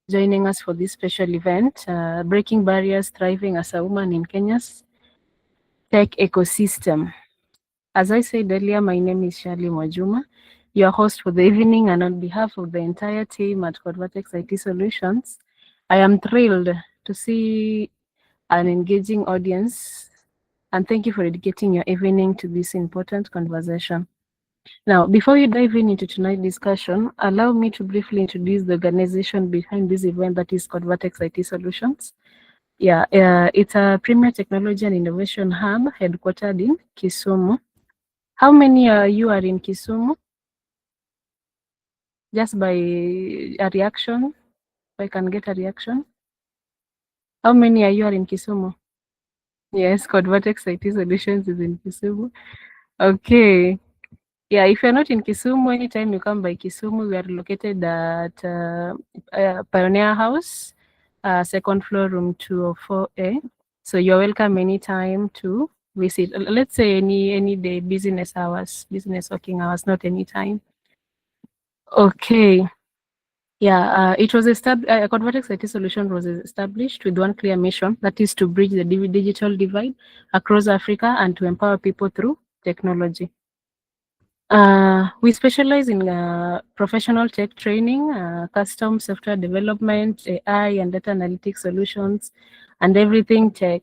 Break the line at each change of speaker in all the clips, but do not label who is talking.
joining us for this special event, Breaking Barriers, Thriving as a Woman in Kenya's Tech Ecosystem. As I said earlier, my name is Shirley Mwajuma, your host for the evening, and on behalf of the entire team at Codevertex IT Solutions, I am thrilled to see an engaging audience, and thank you for dedicating your evening to this important conversation. Now, before we dive into tonight's discussion, allow me to briefly introduce the organization behind this event, that is Codevertex IT Solutions. It's a premier technology and innovation hub headquartered in Kisumu. How many you are in Kisumu? Just by a reaction, if I can get a reaction. How many are you are in Kisumu? Yes, Codevertex IT Solutions is in Kisumu. Okay. Yeah, if you're not in Kisumu, anytime you come by Kisumu, we are located at Pioneer House, second floor, room 204A. So you're welcome anytime to visit. Let's say any day, business hours, business working hours, not any time. Okay. Yeah, it was established. Codevertex IT Solution was established with one clear mission, that is to bridge the digital divide across Africa and to empower people through technology. We specialize in professional tech training, custom software development, AI and data analytics solutions, and everything tech.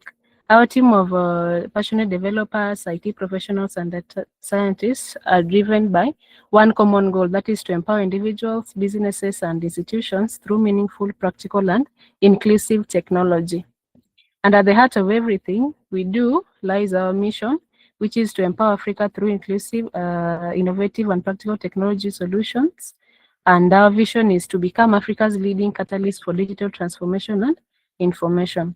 Our team of passionate developers, IT professionals, and data scientists are driven by one common goal, that is to empower individuals, businesses, and institutions through meaningful, practical, and inclusive technology. And at the heart of everything we do lies our mission, which is to empower Africa through inclusive, innovative, and practical technology solutions. And our vision is to become Africa's leading catalyst for digital transformation and information.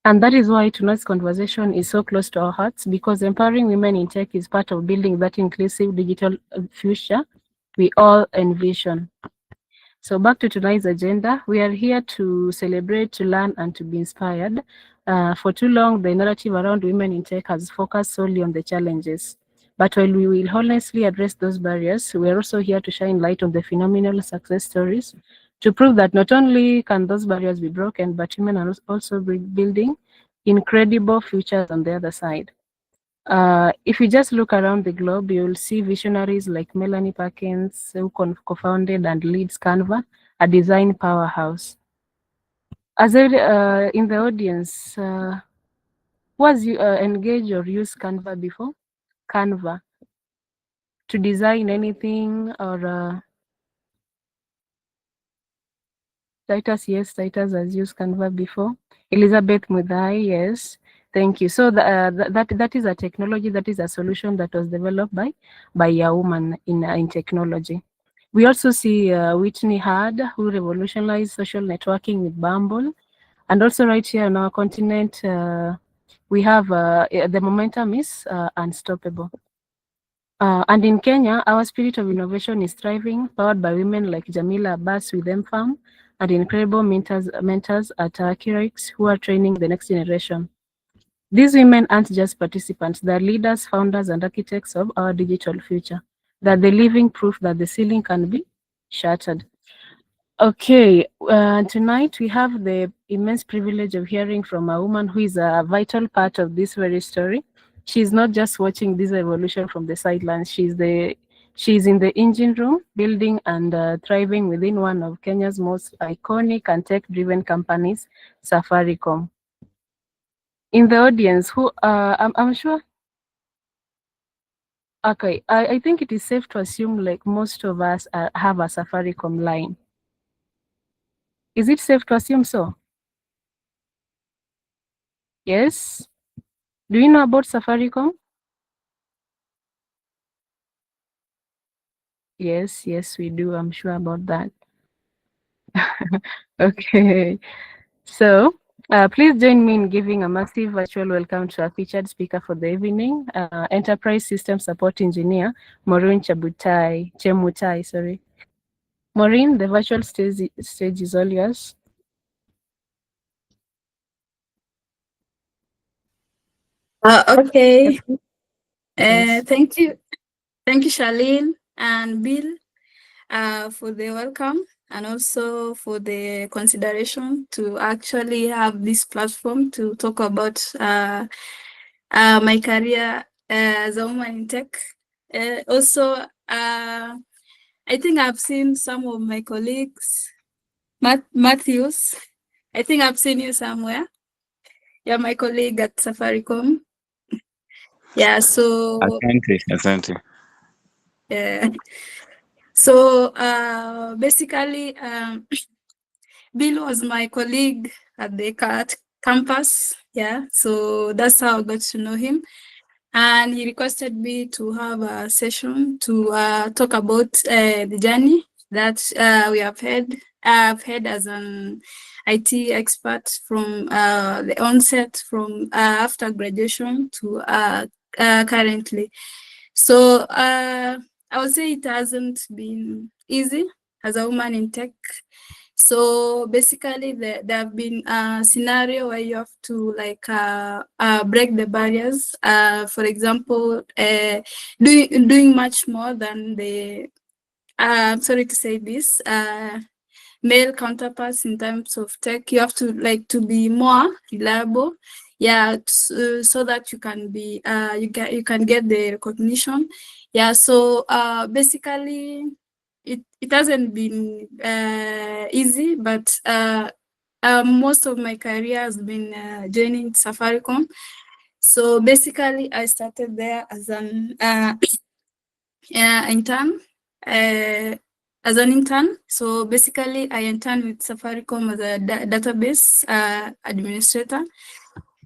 And that is why tonight's conversation is so close to our hearts, because empowering women in tech is part of building that inclusive digital future we all envision. So back to tonight's agenda, we are here to celebrate, to learn, and to be inspired. For too long, the narrative around women in tech has focused solely on the challenges. But while we will honestly address those barriers, we are also here to shine light on the phenomenal success stories to prove that not only can those barriers be broken, but women are also building incredible futures on the other side. If you just look around the globe, you'll see visionaries like Melanie Perkins, who co-founded and leads Canva, a design powerhouse. As in the audience, was you engaged or used Canva before? Canva to design anything, or Titus? Yes, Titus has used Canva before. Elizabeth Mudhai, yes. Thank you. So that is a technology, that is a solution that was developed by a woman in technology. We also see Whitney Hard, who revolutionized social networking with Bumble. And also right here on our continent, we have the momentum is unstoppable. And in Kenya, our spirit of innovation is thriving, powered by women like Jamila Abbas with MFAM and incredible mentors at Akirix, who are training the next generation. These women aren't just participants, they're leaders, founders, and architects of our digital future. They're the living proof that the ceiling can be shattered. Okay, tonight we have the immense privilege of hearing from a woman who is a vital part of this very story. She's not just watching this evolution from the sidelines, she's in the engine room, building and thriving within one of Kenya's most iconic and tech-driven companies, Safaricom. In the audience, who I'm sure. Okay, I think it is safe to assume like most of us have a Safaricom line. Is it safe to assume so? Yes. Do you know about Safaricom? Yes, we do. I'm sure about that. Okay. So, please join me in giving a massive virtual welcome to our featured speaker for the evening, Enterprise System Support Engineer, Mauryn Chemu. Sorry. Mauryn, the virtual stage is all yours.
Okay.
Yes.
Thank you, Charlene and Bill, for the welcome. and also for the consideration to actually have this platform to talk about my career as a woman in tech. Also, I think I've seen some of my colleagues, Matthews. I think I've seen you somewhere. You're my colleague at Safaricom. Yeah, so
Asante.
yeah. So basically, Bill was my colleague at the campus. Yeah, so that's how I got to know him. And he requested me to have a session to talk about the journey that we have had. I've had as an IT expert from the onset, from after graduation to currently. So I would say it hasn't been easy as a woman in tech. So basically, there have been a scenario where you have to like break the barriers. For example, doing much more than the. I'm sorry to say this. Male counterparts in terms of tech, you have to like to be more reliable, yeah, so that you can be you can get the recognition, yeah. So basically it hasn't been easy, but most of my career has been joining Safaricom. So basically I started there as an intern, uh, as an intern. So basically, I interned with Safaricom as a database administrator.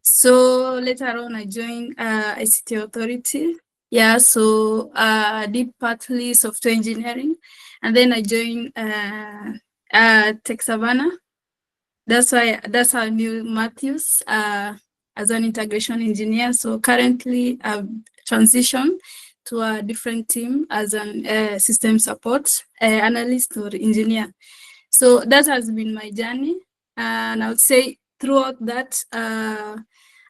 So later on, I joined ICT Authority. Yeah, so I did partly software engineering, and then I joined Tech Savannah. That's how I knew Matthews as an integration engineer. So currently I've transitioned to a different team as an system support analyst or engineer. So that has been my journey. And I would say throughout that,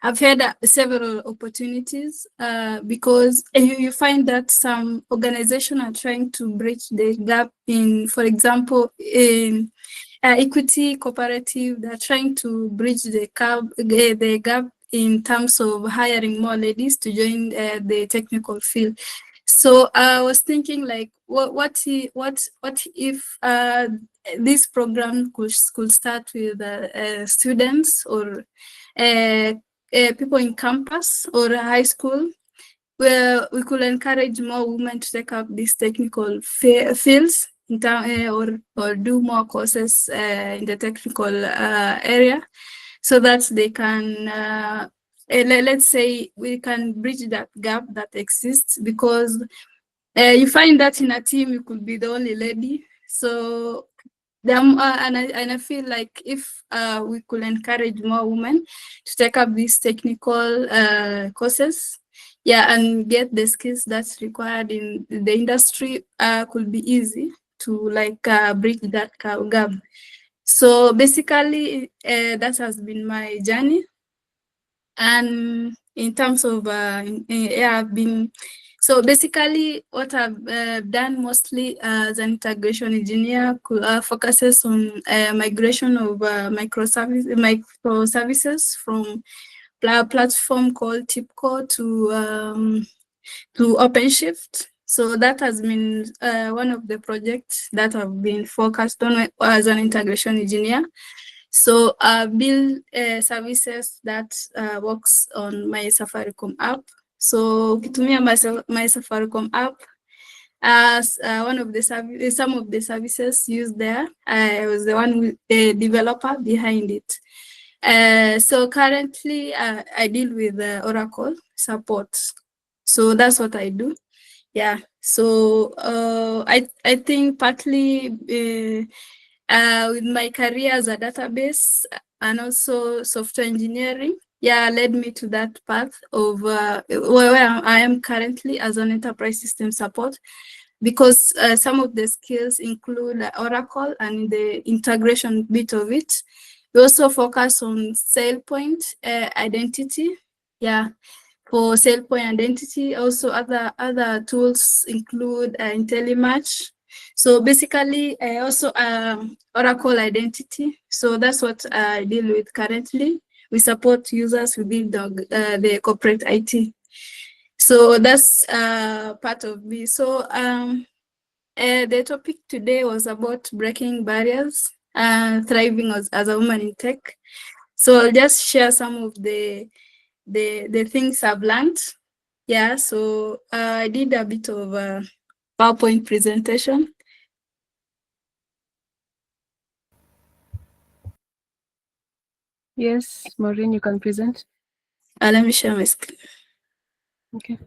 I've had several opportunities because you find that some organizations are trying to bridge the gap in, for example, in equity cooperative. They're trying to bridge the gap in terms of hiring more ladies to join the technical field. So I was thinking, like, what if this program could start with students or people in campus or high school, where we could encourage more women to take up these technical fields or do more courses in the technical area, so that they can let's say we can bridge that gap that exists, because you find that in a team you could be the only lady. So and I feel like if we could encourage more women to take up these technical courses, yeah, and get the skills that's required in the industry, could be easy to like bridge that gap. So basically, that has been my journey. And in terms of yeah, I've been, so basically what I've done mostly as an integration engineer focuses on migration of microservices from a platform called TIPCO to OpenShift. So that has been one of the projects that I've been focused on as an integration engineer. So I build services that works on my Safaricom app. So ukitumia my Safaricom app as one of the some of the services used there, I was the one the developer behind it. So currently I deal with Oracle support. So that's what I do. Yeah. So I think partly with my career as a database and also software engineering, yeah, led me to that path of where I am currently as an enterprise system support, because some of the skills include Oracle and the integration bit of it. We also focus on SailPoint identity. Yeah, for SailPoint identity. Also, other tools include IntelliMatch. So basically, also Oracle identity. So that's what I deal with currently. We support users within the corporate IT. So that's part of me. So the topic today was about breaking barriers and thriving as a woman in tech. So I'll just share some of the things I've learned. Yeah, so I did a bit of a PowerPoint presentation.
Yes, Maureen, you can present.
Let me share my screen.
Okay.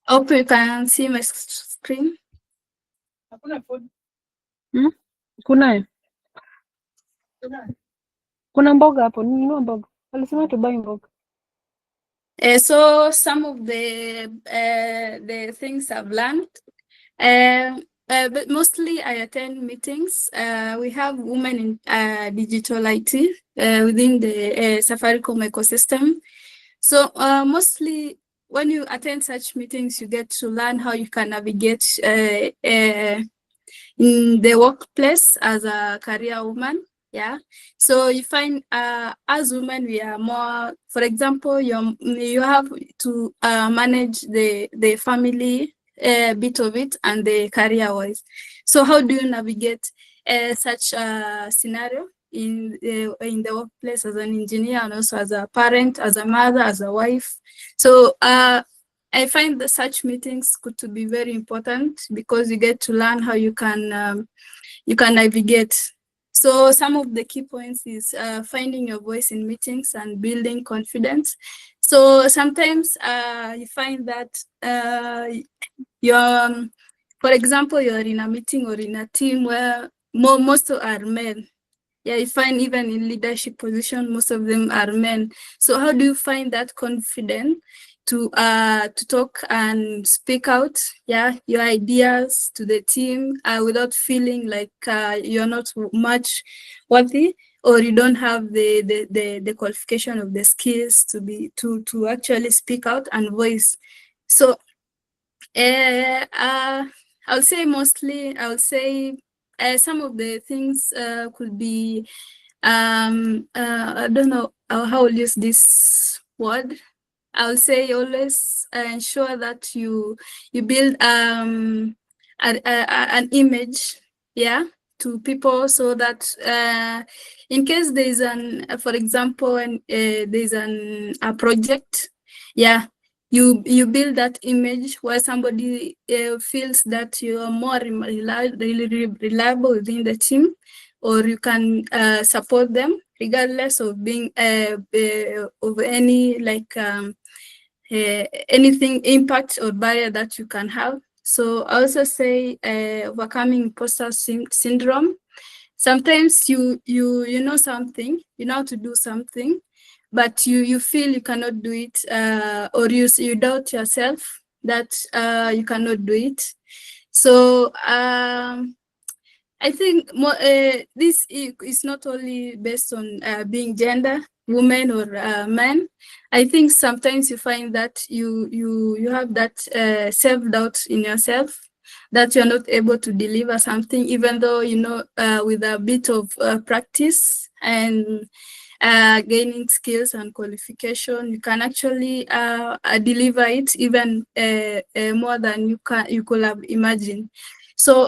Hope you can see my screen.
Hmm? Kuna mboga hapo, ninunua mboga. Alisema tubai mboga.
So some of the things I've learned, but mostly I attend meetings. We have women in digital IT within the Safaricom ecosystem. So mostly when you attend such meetings, you get to learn how you can navigate in the workplace as a career woman. Yeah, so you find as women we are more, for example, you have to manage the family bit of it and the career wise. So how do you navigate such a scenario in the workplace as an engineer and also as a parent, as a mother, as a wife? So I find that such meetings could to be very important because you get to learn how you can navigate. So some of the key points is finding your voice in meetings and building confidence. So sometimes you find that you're, for example, you're in a meeting or in a team where most are men. Yeah, you find even in leadership position, most of them are men. So how do you find that confidence to talk and speak out, yeah, your ideas to the team without feeling like you're not much worthy or you don't have the qualification of the skills to be to actually speak out and voice. So I'll say mostly, some of the things could be, I don't know how I'll use this word. I'll say always ensure that you build an image, yeah, to people so that in case there is for example, there is a project, yeah, you build that image where somebody feels that you are more reliable within the team, or you can support them regardless of being of any anything impact or barrier that you can have. So I also say overcoming imposter syndrome. Sometimes you know something, you know how to do something, but you feel you cannot do it, or you doubt yourself that you cannot do it. So I think this is not only based on being gender, women or men. I think sometimes you find that you have that self-doubt in yourself, that you're not able to deliver something, even though, you know, with a bit of practice and gaining skills and qualification, you can actually deliver it even more than you could have imagined. So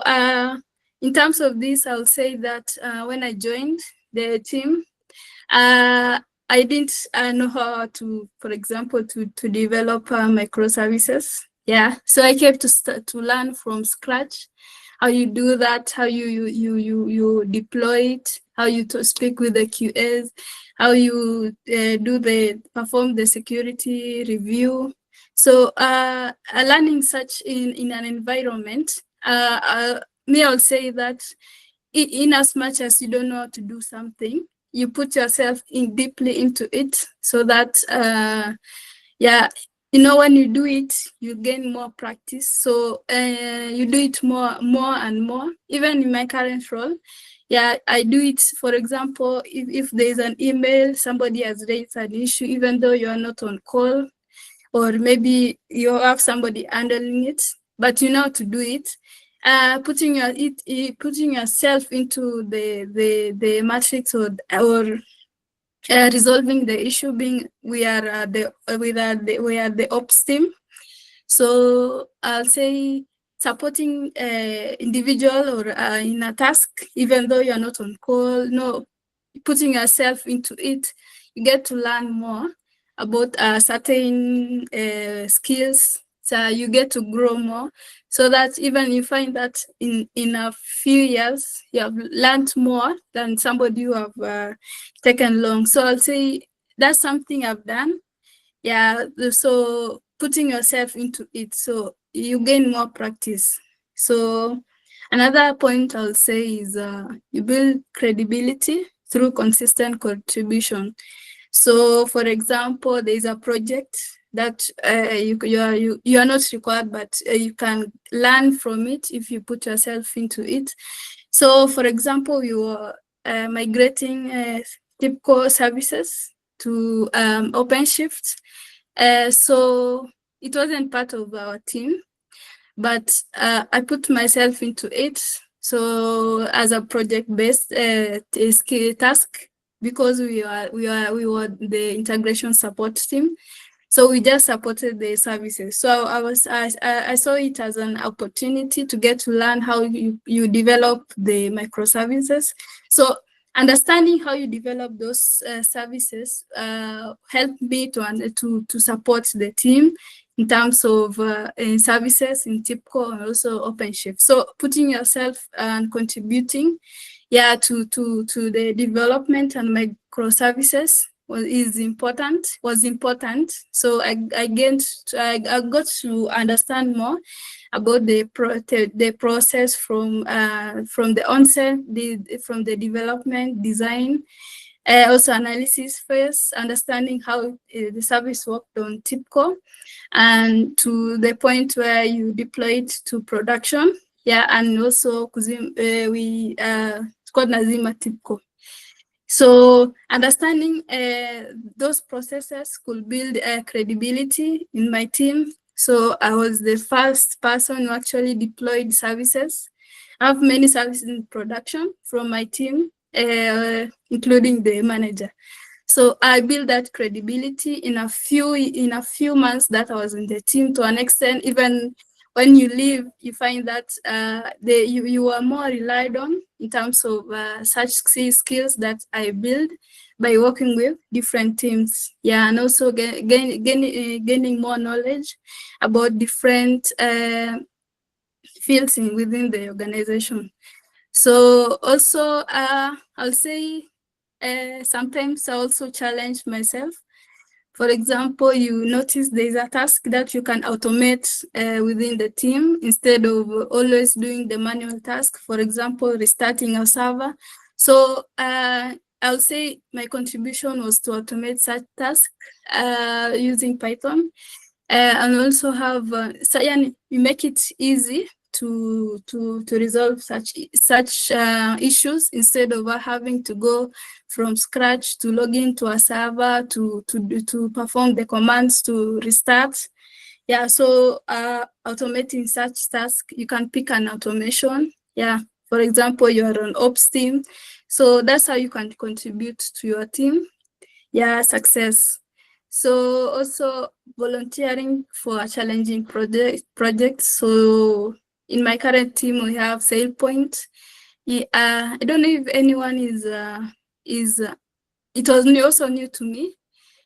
in terms of this, I'll say that when I joined the team, I didn't know how to, for example, to develop microservices. Yeah, so I came to learn from scratch how you do that, how you deploy it, how you speak with the QAs, how you perform the security review. So learning such in an environment, me, I'll say that in as much as you don't know how to do something, you put yourself in deeply into it so that yeah, you know, when you do it, you gain more practice. So you do it more and more. Even in my current role, yeah, I do it. For example, if there's an email, somebody has raised an issue, even though you're not on call, or maybe you have somebody handling it, but you know how to do it. Putting yourself into the matrix, or resolving the issue, being we are the ops team. So I'll say supporting individual or in a task, even though you're not on call, no, putting yourself into it, you get to learn more about certain skills. So you get to grow more, so that even you find that in a few years you have learned more than somebody who have taken long. So I'll say that's something I've done. Yeah, so putting yourself into it, so you gain more practice. So another point I'll say is you build credibility through consistent contribution. So for example, there's a project that you are not required, but you can learn from it if you put yourself into it. So for example, you are migrating TIPCO services to OpenShift. So it wasn't part of our team, but I put myself into it. So as a project-based task, because we were the integration support team, so we just supported the services. So I saw it as an opportunity to get to learn how you develop the microservices. So understanding how you develop those services helped me to support the team in terms of services in TIPCO and also OpenShift. So putting yourself and contributing, yeah, to the development and microservices was important. So I got to understand more about the process from the onset, from the development, design, also analysis phase, understanding how the service worked on TIPCO, and to the point where you deploy it to production. Yeah, and also we called Nazima TIPCO. So understanding those processes could build credibility in my team. So I was the first person who actually deployed services. I have many services in production from my team, including the manager. So I built that credibility in a few months that I was in the team. To an extent, even when you leave, you find that you are more relied on in terms of such skills that I build by working with different teams. Yeah, and also gaining more knowledge about different fields within the organization. So also, I'll say sometimes I also challenge myself. For example, you notice there's a task that you can automate within the team instead of always doing the manual task. For example, restarting a server. So I'll say my contribution was to automate such task using Python, and also have so you make it easy to resolve such issues instead of having to go from scratch to log into a server to perform the commands to restart. Yeah, so automating such task, you can pick an automation. Yeah, for example, you are on ops team, so that's how you can contribute to your team. Yeah, success. So also volunteering for a challenging project. So in my current team, we have SailPoint. I don't know if anyone it was also new to me.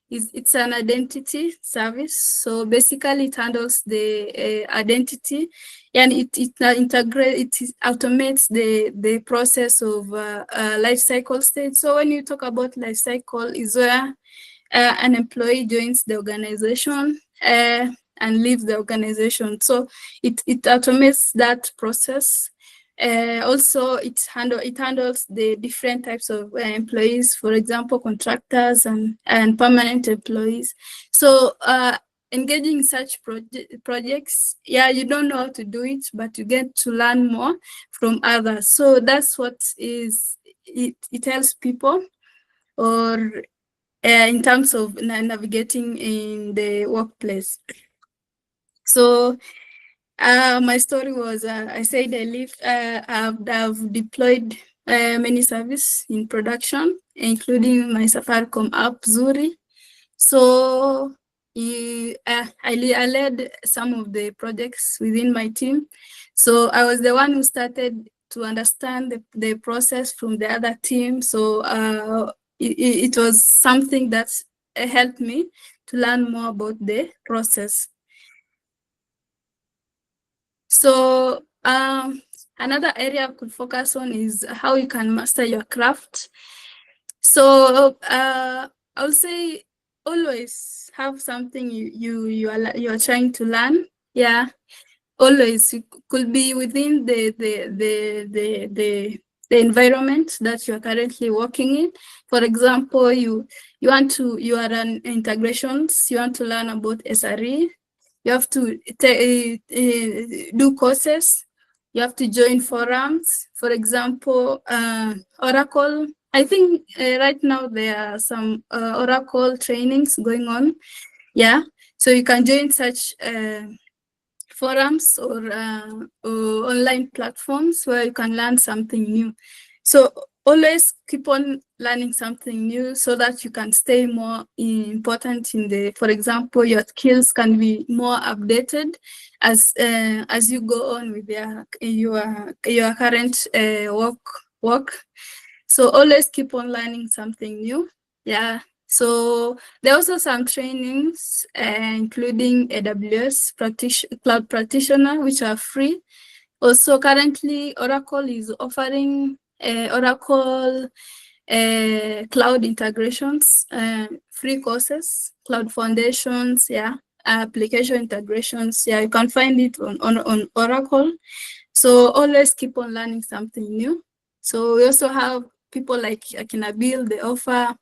It's an identity service. So basically it handles the identity, and it automates the process of life cycle state. So when you talk about life cycle, is where an employee joins the organization and leaves the organization. So it automates that process. Also, it handles the different types of employees, for example, contractors and permanent employees. So engaging in such projects, yeah, you don't know how to do it, but you get to learn more from others. So that's what it helps people, or in terms of navigating in the workplace. So my story was, I said I've deployed many services in production, including my Safaricom app, Zuri. So I led some of the projects within my team. So I was the one who started to understand the process from the other team. So it was something that helped me to learn more about the process. So another area I could focus on is how you can master your craft. So I would say always have something you are trying to learn. Yeah, always. It could be within the environment that you are currently working in. For example, you are an integrations. You want to learn about SRE. You have to do courses. You have to join forums. For example, Oracle. I think right now there are some Oracle trainings going on. Yeah, so you can join such forums or online platforms where you can learn something new. So always keep on learning something new so that you can stay more important in the, for example, your skills can be more updated as you go on with your current work. So always keep on learning something new. Yeah. So there are also some trainings, including AWS Cloud Practitioner, which are free. Also, currently, Oracle is offering Oracle cloud integrations, free courses, cloud foundations, yeah, application integrations. Yeah, you can find it on Oracle. So always keep on learning something new. So we also have people like Akinabil, they offer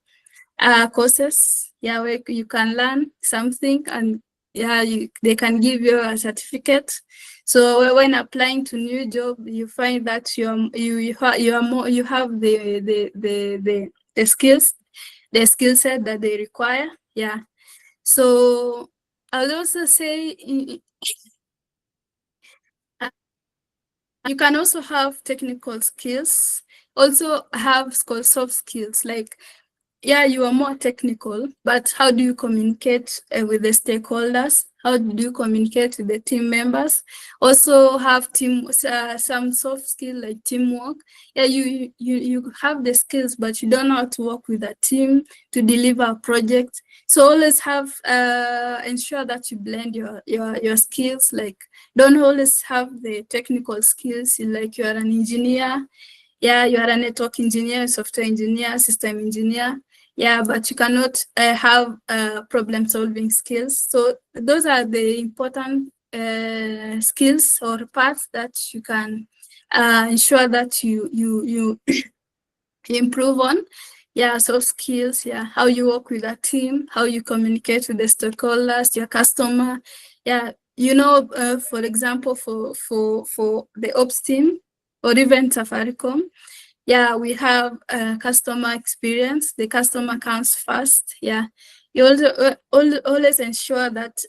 courses, yeah, where you can learn something, and yeah, they can give you a certificate. So when applying to new job, you find that you have the skills, the skill set that they require. Yeah. So I'll also say you can also have technical skills, also have soft skills, like, yeah, you are more technical, but how do you communicate with the stakeholders? How do you communicate with the team members? Also have some soft skill like teamwork. Yeah, you have the skills, but you don't know how to work with a team to deliver a project. So always have ensure that you blend your skills. Like, don't always have the technical skills. Like, you are an engineer. Yeah, you are a network engineer, software engineer, system engineer. Yeah, but you cannot have problem-solving skills. So those are the important skills or parts that you can ensure that you improve on. Yeah, soft skills. Yeah, how you work with a team, how you communicate with the stakeholders, your customer. Yeah, for example, for the ops team or even Safaricom. Yeah, we have customer experience. The customer comes first. Yeah, you also always ensure that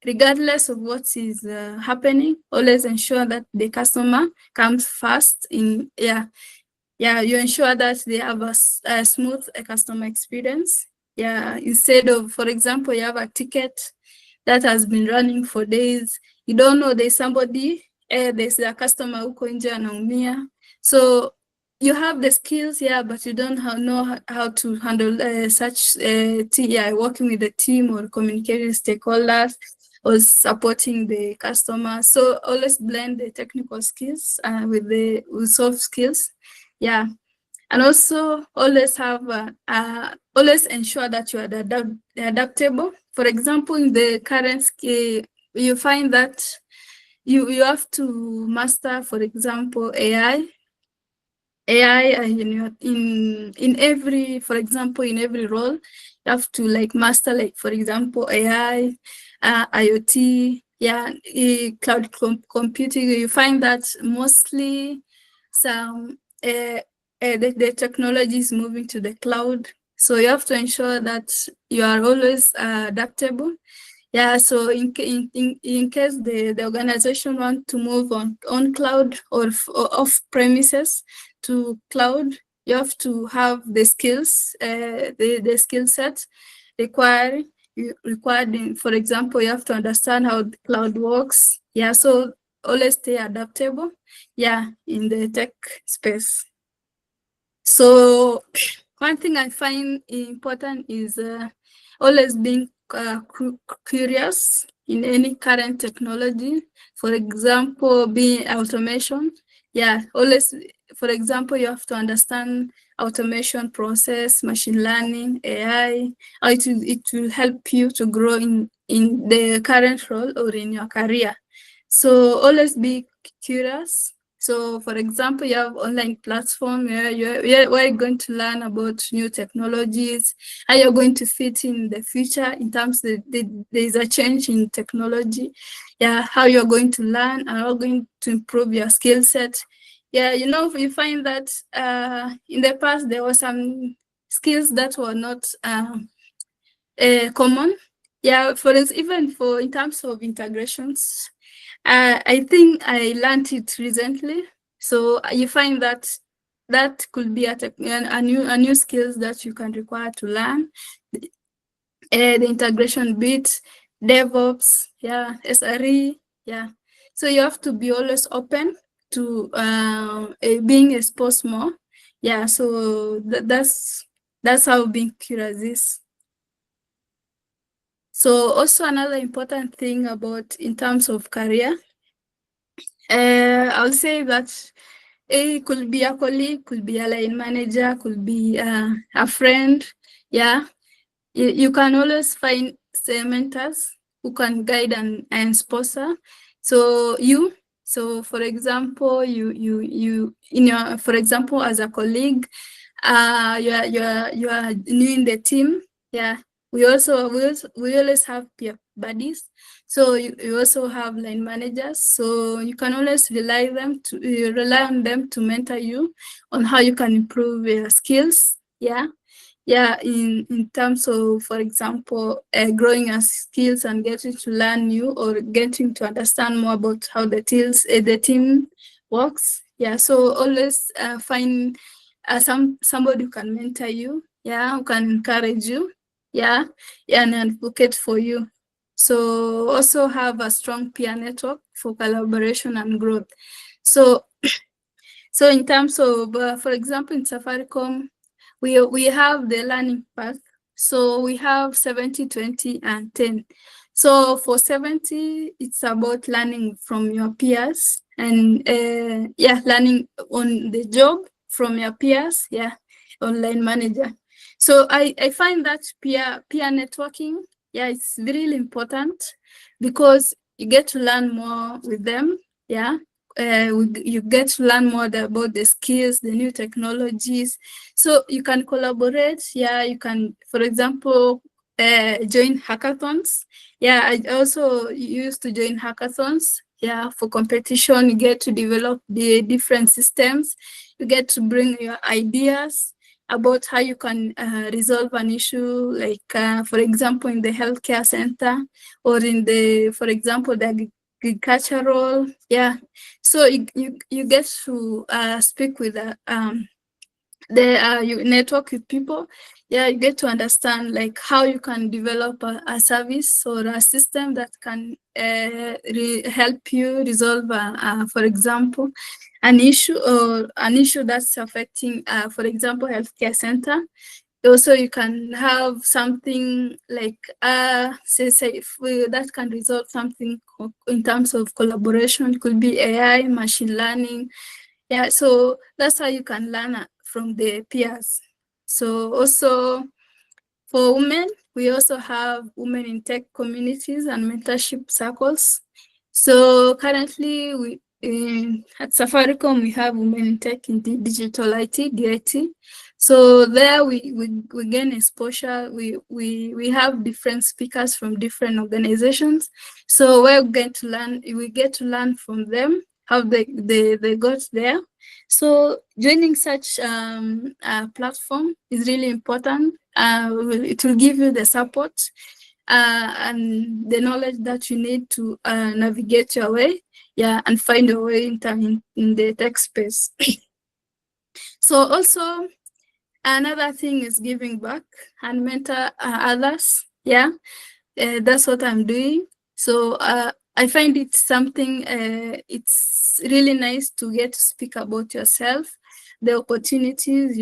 regardless of what is happening, always ensure that the customer comes first. You ensure that they have a smooth customer experience. Yeah, instead of, for example, you have a ticket that has been running for days. You don't know there's a customer who nje anaumia. So you have the skills, yeah, but you don't know how to handle such working with the team or communicating with stakeholders or supporting the customer. So always blend the technical skills with soft skills. Yeah. And also always always ensure that you are adaptable. For example, in the current skill, you find that you have to master, for example, AI in every, for example, in every role, You have to like master, like for example, AI, IoT, cloud computing. You find that mostly some the technology is moving to the cloud. So you have to ensure that you are always adaptable. Yeah, so in case the organization want to move on cloud or off premises to cloud, you have to have the skills, the skill set required. For example, you have to understand how the cloud works. Yeah, so always stay adaptable. Yeah, in the tech space. So one thing I find important is always being curious in any current technology. For example, being automation. Yeah, always, for example, you have to understand automation process, machine learning, AI. It will help you to grow in the current role or in your career. So always be curious. So for example, you have online platform where you're going to learn about new technologies, how you're going to fit in the future in terms that there's a change in technology. Yeah, how you're going to learn and how you're going to improve your skill set. Yeah, you know, you find that in the past there were some skills that were not common. Yeah, even for in terms of integrations. I think I learned it recently. So you find that that could be a new skills that you can require to learn. The integration bit, DevOps, yeah, SRE, yeah. So you have to be always open to being exposed more. Yeah, so that's how being curious is. So also another important thing about in terms of career, I'll say that it could be a colleague, could be a line manager, could be a friend. Yeah, you can always find mentors who can guide and sponsor. So for example, for example, as a colleague, you are new in the team. Yeah, we always have peer buddies. So you also have line managers. So you can always rely on them to mentor you on how you can improve your skills. Yeah. Yeah, in terms of, for example, growing your skills and getting to learn new or getting to understand more about how the team works. Yeah, so always find somebody who can mentor you. Yeah, who can encourage you. Yeah, and advocate for you. So also have a strong peer network for collaboration and growth. So in terms of, for example, in Safaricom, we have the learning path. So we have 70, 20, and 10. So for 70, it's about learning from your peers and learning on the job from your peers, online manager. So I find that peer networking, it's really important because you get to learn more with them, you get to learn more about the skills, the new technologies. So you can collaborate. Yeah, you can, for example, join hackathons. Yeah, I also used to join hackathons. Yeah, for competition, you get to develop the different systems. You get to bring your ideas about how you can resolve an issue, like for example, in the healthcare center or in the, for example, the agricultural, so you get to speak with you network with people. You get to understand like how you can develop a service or a system that can help you resolve, for example, an issue that's affecting, for example, healthcare center. Also, you can have something like that can resolve something in terms of collaboration. It could be AI, machine learning. Yeah, so that's how you can learn from the peers. So also for women, we also have women in tech communities and mentorship circles. So currently at Safaricom, we have women in tech in the digital IT, DIT. So there we gain exposure. We have different speakers from different organizations. So we get to learn from them how they got there. So joining such a platform is really important. It will give you the support and the knowledge that you need to navigate your way, and find your way in the tech space. So also another thing is giving back and mentor others. That's what I'm doing. So I find it something, it's really nice to get to speak about yourself, the opportunities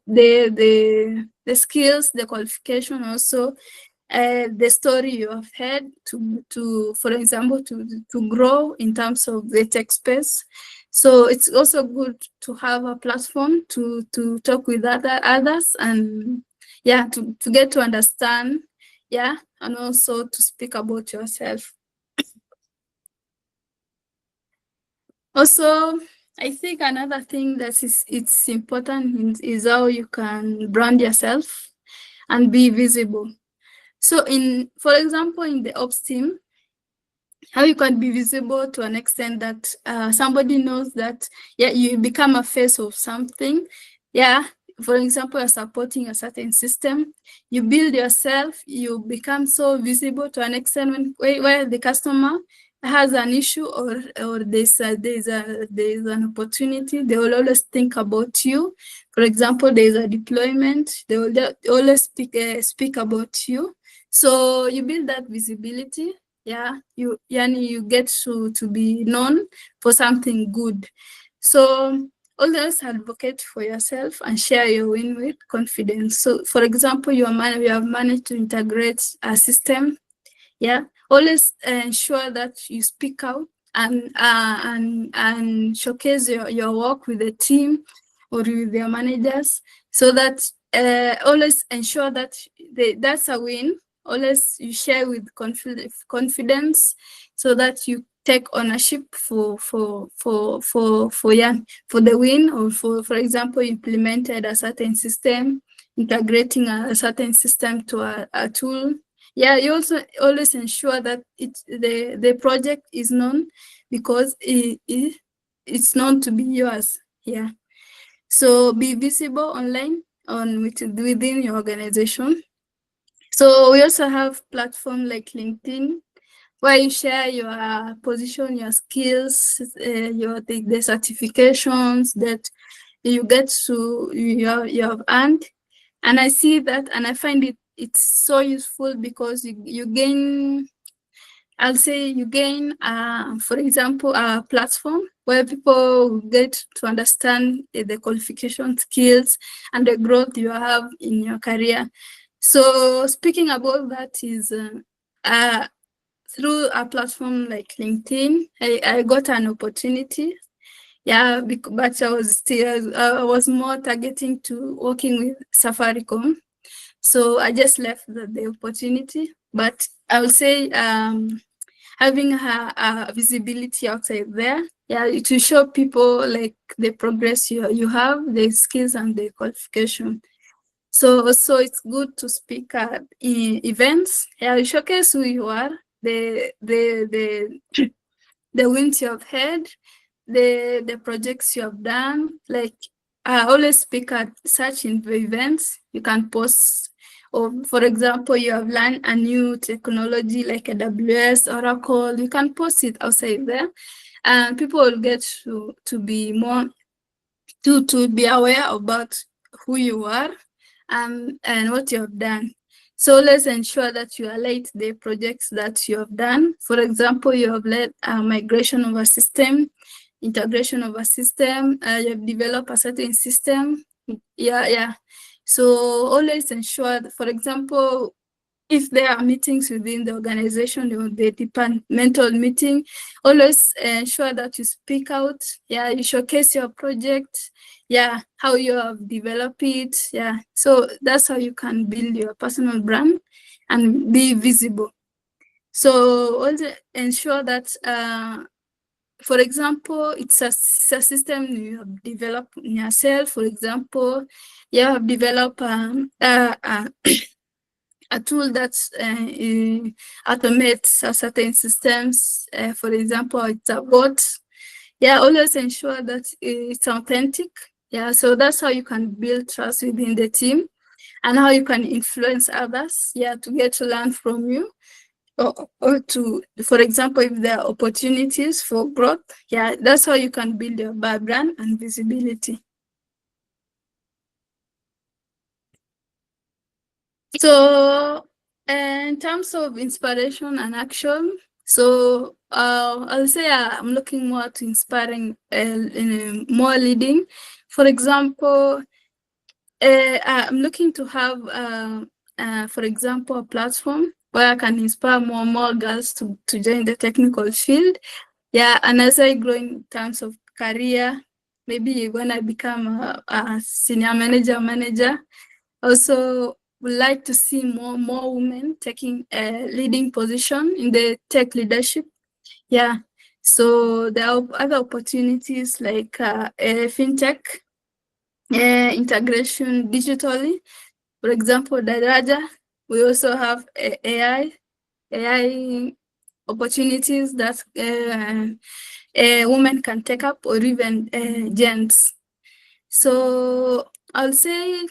the skills, the qualification, also the story you have had to for example, to grow in terms of the tech space. So it's also good to have a platform to talk with others and to get to understand, and also to speak about yourself. Also, I think another thing that it's important is how you can brand yourself and be visible. So for example, in the ops team, how you can be visible to an extent that somebody knows that you become a face of something. For example, you're supporting a certain system, you build yourself, you become so visible to an extent where the customer has an issue or there's an opportunity, they will always think about you. For example, there's a deployment, they will always speak about you. So you build that visibility. You get to be known for something good. So always advocate for yourself and share your win with confidence. So for example, you have managed to integrate a system. Always ensure that you speak out and showcase your work with the team or with your managers, so that always ensure that that's a win. Always you share with confidence, so that you take ownership for the win, or for example, implemented a certain system, integrating a certain system to a tool. You also always ensure that the project is known, because it's known to be yours. So be visible online within your organization. So we also have platforms like LinkedIn, where you share your position, your skills, the certifications that you have earned. And I see that, and I find it's so useful, because you gain, I'll say you gain, for example, a platform where people get to understand the qualification, skills, and the growth you have in your career. So speaking about that is through a platform like LinkedIn, I got an opportunity. But I was more targeting to working with Safaricom. So I just left the opportunity. But I would say having a visibility outside there, to show people like the progress you have, the skills and the qualification. So it's good to speak at events. You showcase who you are, the wins you have had, the projects you have done. Like I always speak at such events. You can post, or for example, you have learned a new technology like AWS, Oracle. You can post it outside there, and people will get to be more to be aware about who you are and what you have done. So let's ensure that you highlight the projects that you have done. For example, you have led a migration of a system, integration of a system, you have developed a certain system. So always ensure that, for example, if there are meetings within the organization or the departmental meeting, always ensure that you speak out. You showcase your project. How you have developed it. So that's how you can build your personal brand and be visible. So also ensure that for example, it's a system you have developed yourself. For example, you have developed a tool that automates certain systems. For example, it's a bot. Yeah, always ensure that it's authentic. Yeah, so that's how you can build trust within the team and how you can influence others, yeah, to get to learn from you. Or to, for example, if there are opportunities for growth, yeah, that's how you can build your brand and visibility. So in terms of inspiration and action, so I'll say I'm looking more to inspiring more leading. For example, I'm looking to have, for example, a platform where I can inspire more girls to join the technical field. Yeah, and as I grow in terms of career, maybe when I become a senior manager, also would like to see more women taking a leading position in the tech leadership. Yeah, so there are other opportunities like fintech, integration digitally. For example, Daraja, we also have AI opportunities that women can take up, or even gents. So I'll say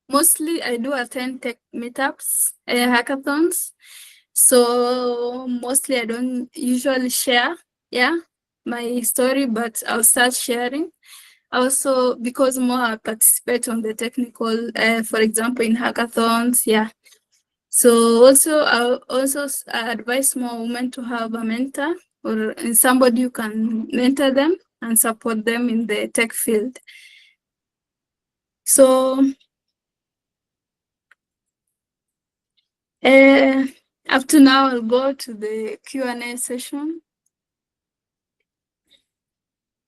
mostly I do attend tech meetups, hackathons. So mostly I don't usually share, yeah, my story, but I'll start sharing. Also, because more I participate on the technical, for example, in hackathons, yeah. So also, I also advise more women to have a mentor or somebody who can mentor them and support them in the tech field. So up to now, I'll go to the Q&A session.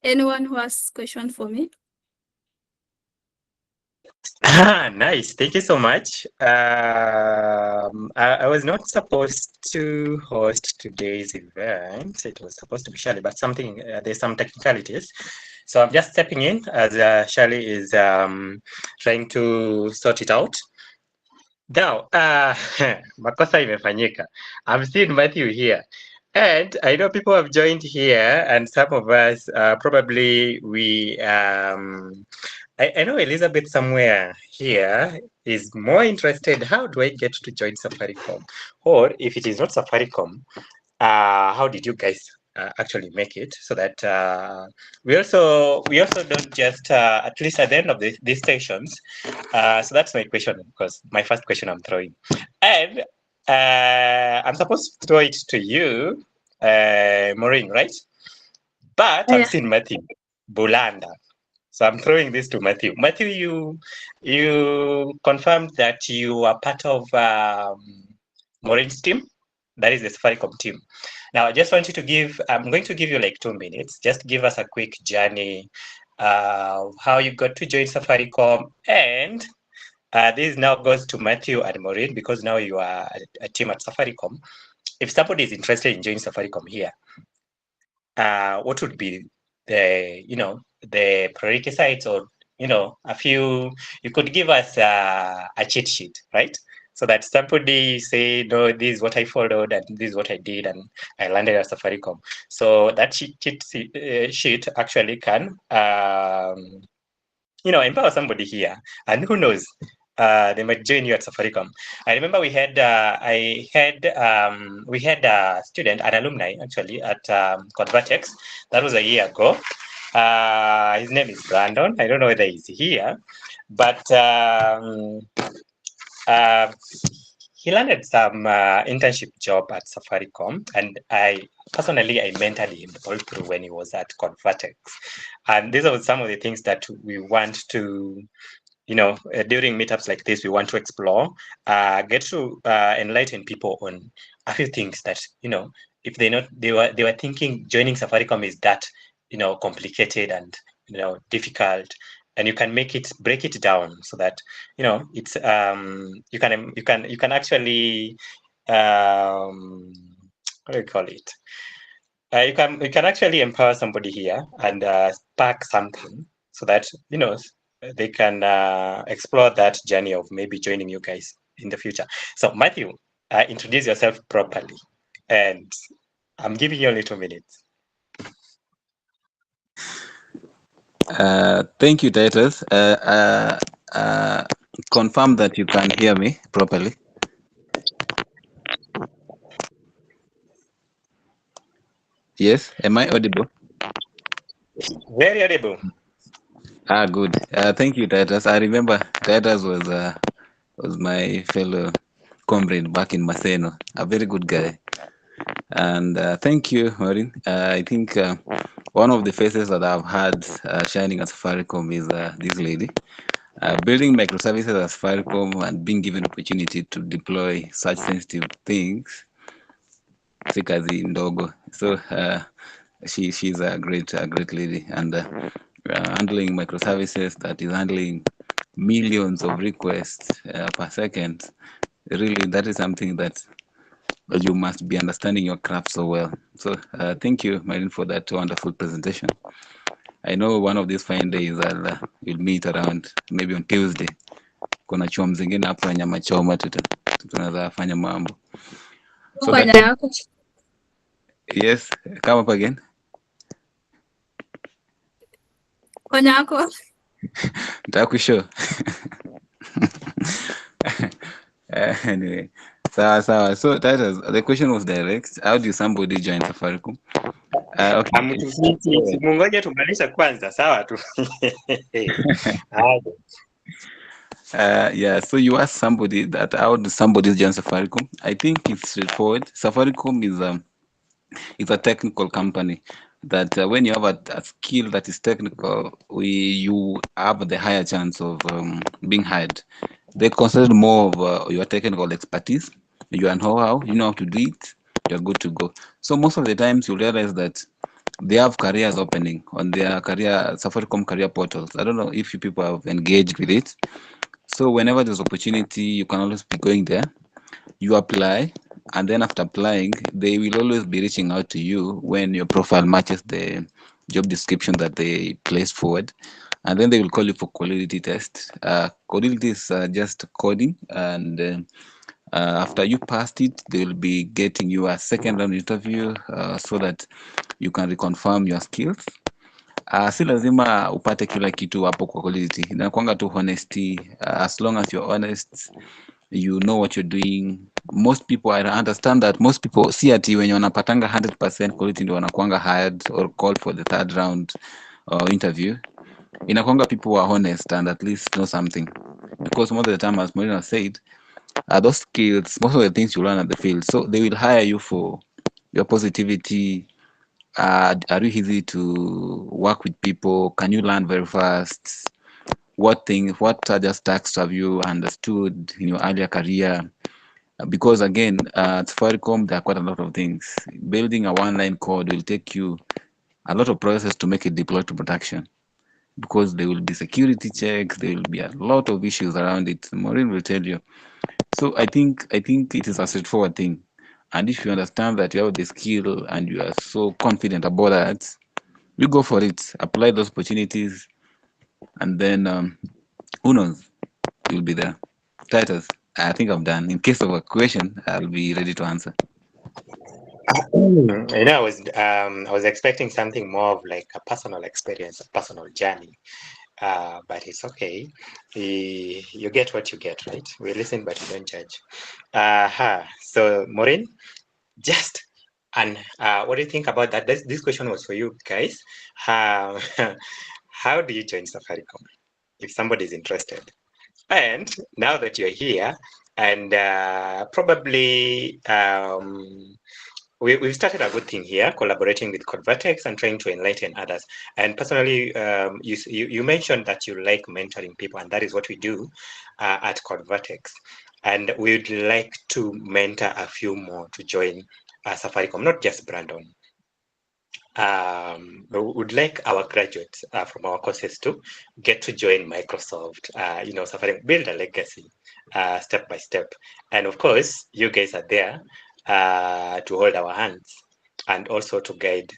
Anyone who has question for me?
Nice. Thank you so much. I was not supposed to host today's event. It was supposed to be Shirley, but there's some technicalities. So I'm just stepping in as Shirley is trying to sort it out. Now, makosa imefanyika. I've seen Matthew here. And I know people have joined here, and some of us probably I know Elizabeth somewhere here is more interested. How do I get to join Safaricom? Or if it is not Safaricom, how did you guys actually make it? So that we also don't just at least at the end of these sessions. So that's my question, because my first question I'm throwing, and I'm supposed to throw it to you, Maureen, right? But I've seen Matthew Bulanda. So I'm throwing this to Matthew. Matthew, you confirmed that you are part of Maureen's team. That is the Safaricom team. Now, I just want you to I'm going to give you like 2 minutes. Just give us a quick journey, how you got to join Safaricom. And this now goes to Matthew and Maureen, because now you are a team at Safaricom. If somebody is interested in joining Safaricom here, what would be the prerequisites, or you could give us a cheat sheet, right? So that somebody say, no, this is what I followed and this is what I did and I landed at Safaricom. So that cheat sheet actually can empower somebody here, and who knows, they might join you at Safaricom. I remember we had a student, an alumni actually, at Codevertex. That was a year ago. His name is Brandon. I don't know whether he's here, but he landed some internship job at Safaricom, and I mentored him all through when he was at Codevertex. And these are some of the things that we want to, during meetups like this, we want to explore, get to enlighten people on a few things that, if they were thinking joining Safaricom is that, complicated and, difficult, and you can break it down so that, it's you can actually what do you call it? you can actually empower somebody here and spark something so that they can explore that journey of maybe joining you guys in the future. So Matthew, introduce yourself properly, and I'm giving you a little minutes.
Thank you, Titus. Confirm that you can hear me properly. Yes, am I audible?
Very audible.
Good. Thank you, Titus. I remember Titus was my fellow comrade back in Maseno, a very good guy. And thank you, Mauryn. I think one of the faces that I've had shining at Safaricom is this lady. Building microservices at Safaricom and being given opportunity to deploy such sensitive things, si kazi ndogo. So she's a great lady, and handling microservices that is handling millions of requests per second. Really, that is something that you must be understanding your craft so well. So thank you, Mauryn, for that wonderful presentation. I know one of these fine days we'll meet around maybe on Tuesday. Kuna chom zingine hapa nyama choma tunaweza fanya mambo. So that, yes, come up again. Nitakushow. Anyway, so the question was direct. How do somebody join Safaricom? Okay.
Mungoje tumalisha kwanza, sawa tu.
Yeah, so you asked somebody that how does somebody join Safaricom? I think it's straightforward. Safaricom is a technical company that when you have a skill that is technical, you have the higher chance of being hired. They consider more of your technical expertise, your know-how, you know how to do it, you're good to go. So most of the times you realize that they have careers opening on their Safaricom career portals. I don't know if you people have engaged with it. So whenever there's opportunity, you can always be going there. You apply, and then after applying, they will always be reaching out to you when your profile matches the job description that they place forward. And then they will call you for quality test. Quality is just coding, and after you passed it, they will be getting you a second round interview so that you can reconfirm your skills. Si lazima upate kila kitu hapo kwa quality. Inakuanga tu honesty. As long as you're honest, you know what you're doing. Most people, I understand that most people see ati wenye wanapatanga 100% quality ndio wanakuanga hired or called for the third round interview. Inakuanga people who are honest and at least know something. Because most of the time, as Mauryn said, those skills, most of the things you learn at the field. So they will hire you for your positivity. Are you easy to work with people? Can you learn very fast? What other stacks have you understood in your earlier career? Because again, at Safaricom, there are quite a lot of things. Building a one-line code will take you a lot of process to make it deploy to production. Because there will be security checks, there will be a lot of issues around it. Mauryn will tell you. So I think it is a straightforward thing. And if you understand that you have the skill and you are so confident about that, you go for it. Apply those opportunities, and then who knows, you'll be there. Titus, I think I'm done. In case of a question, I'll be ready to answer.
I was expecting something more of like a personal experience, a personal journey. But it's okay. You get what you get, right? We listen, but we don't judge. So, Mauryn, and what do you think about that? This question was for you guys. How do you join Safaricom if somebody is interested? And now that you're here, and probably we've started a good thing here, collaborating with Codevertex and trying to enlighten others. And personally, you mentioned that you like mentoring people, and that is what we do at Codevertex. And we'd like to mentor a few more to join Safaricom, not just Brandon. We would like our graduates from our courses to get to join Microsoft, Safaricom, build a legacy step by step. And of course, you guys are there to hold our hands and also to guide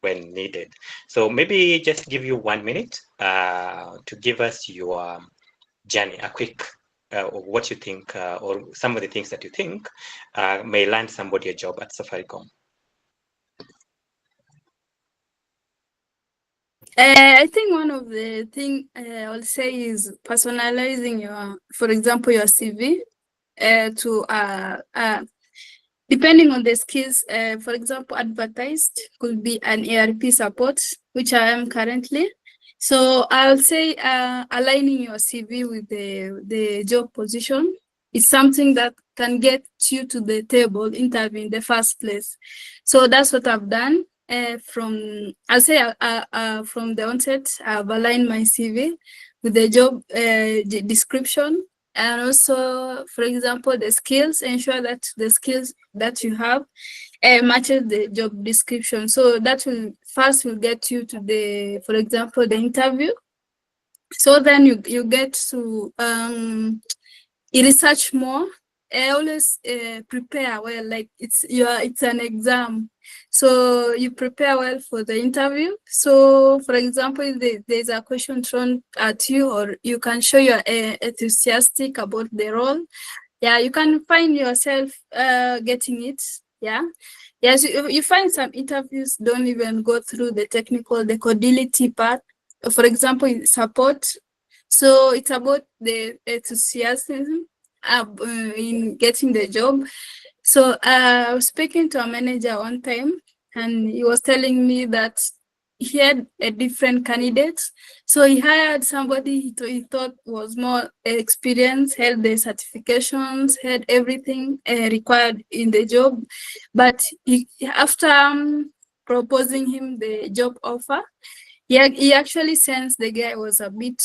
when needed. So maybe just give you 1 minute to give us your journey, a quick of what you think or some of the things that you think may land somebody a job at Safaricom.
I think one of the things I'll say is personalizing your, for example, your CV to depending on the skills. For example, advertised could be an ERP support, which I am currently. So I'll say aligning your CV with the job position is something that can get you to the table interview in the first place. So that's what I've done. I'll say from the onset, I've aligned my CV with the job description, and also, for example, the skills, ensure that the skills that you have matches the job description. So that will get you to the, for example, the interview. So then you get to research more. Always prepare well, like it's an exam. So you prepare well for the interview. So for example, if there's a question thrown at you, or you can show you're enthusiastic about the role. Yeah, you can find yourself getting it. Yeah. Yes, you find some interviews don't even go through the codility part. For example, in support. So it's about the enthusiasm in getting the job. So I was speaking to a manager one time, and he was telling me that he had a different candidate. So he hired somebody he thought was more experienced, had the certifications, had everything required in the job. But after proposing him the job offer, he actually sensed the guy was a bit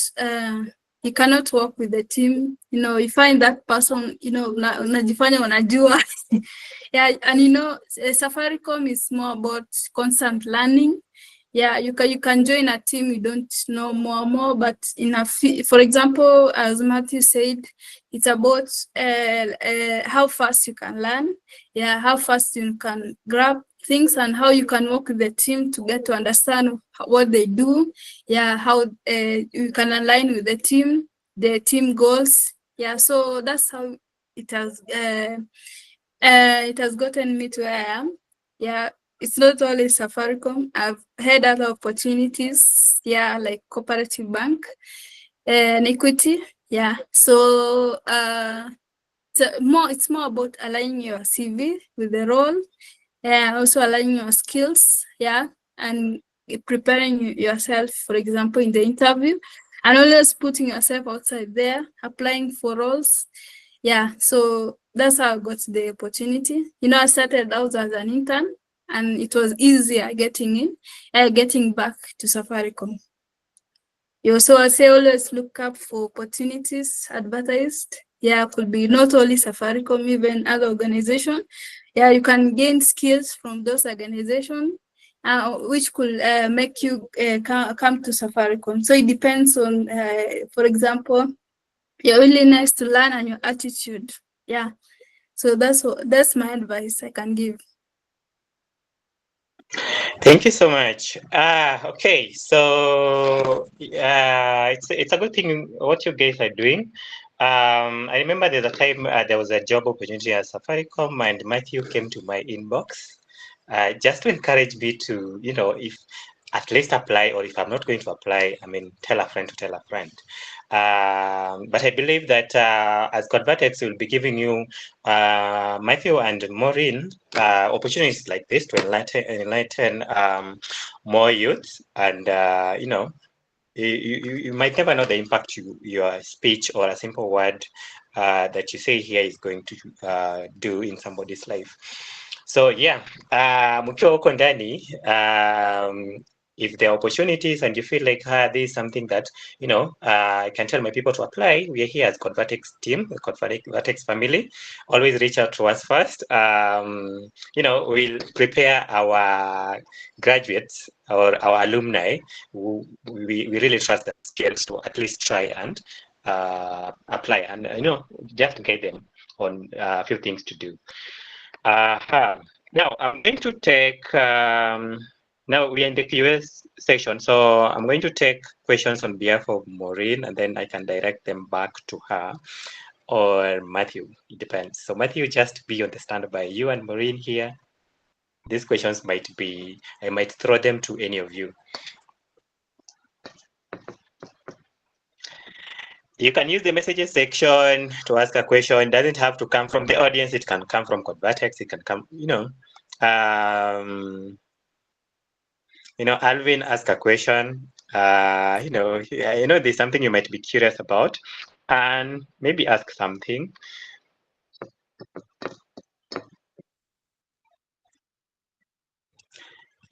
he cannot work with the team. You find that person, unajifanya unajua. Yeah, and Safaricom is more about constant learning. Yeah, you can join a team you don't know more, but for example, as Matthew said, it's about how fast you can learn. Yeah, how fast you can grab things, and how you can work with the team to get to understand what they do. Yeah, how you can align with the team goals. Yeah, so that's how it has gotten me to where I am. Yeah, it's not only Safaricom. I've had other opportunities. Yeah, like Cooperative Bank and Equity. Yeah, so it's more about aligning your CV with the role. Also aligning your skills. Yeah, and preparing yourself, for example, in the interview, and always putting yourself outside there, applying for roles. Yeah, so that's how I got the opportunity. I started out as an intern, and it was easier getting back to Safaricom. So I say always look up for opportunities advertised. Yeah, could be not only Safaricom, even other organizations. Yeah, you can gain skills from those organizations, which could make you come to Safaricom. So it depends on, for example, your willingness to learn and your attitude. Yeah, so that's my advice I can give.
Thank you so much. Okay, so it's a good thing what you guys are doing. I remember there's a time there was a job opportunity at Safaricom, and Matthew came to my inbox just to encourage me to, if at least apply, or if I'm not going to apply, tell a friend to tell a friend. But I believe that as Codevertex will be giving you, Matthew and Mauryn, opportunities like this to enlighten more youth, and you might never know the impact your speech or a simple word that you say here is going to do in somebody's life. So yeah, mkiwa huko ndani, if there are opportunities and you feel like this is something that I can tell my people to apply, we are here as Codevertex team, the Codevertex family. Always reach out to us first. We'll prepare our graduates or our alumni. We really trust the skills to at least try and apply, and just guide them on a few things to do. Now I'm going to take, now we are in the Q&A session, so I'm going to take questions on behalf of Maureen, and then I can direct them back to her or Matthew, it depends. So Matthew, just be on the standby. You and Maureen here, these questions might be, I might throw them to any of you. You can use the messages section to ask a question. It doesn't have to come from the audience. It can come from Codevertex. It can come, Alvin asked a question. There's something you might be curious about, and maybe ask something.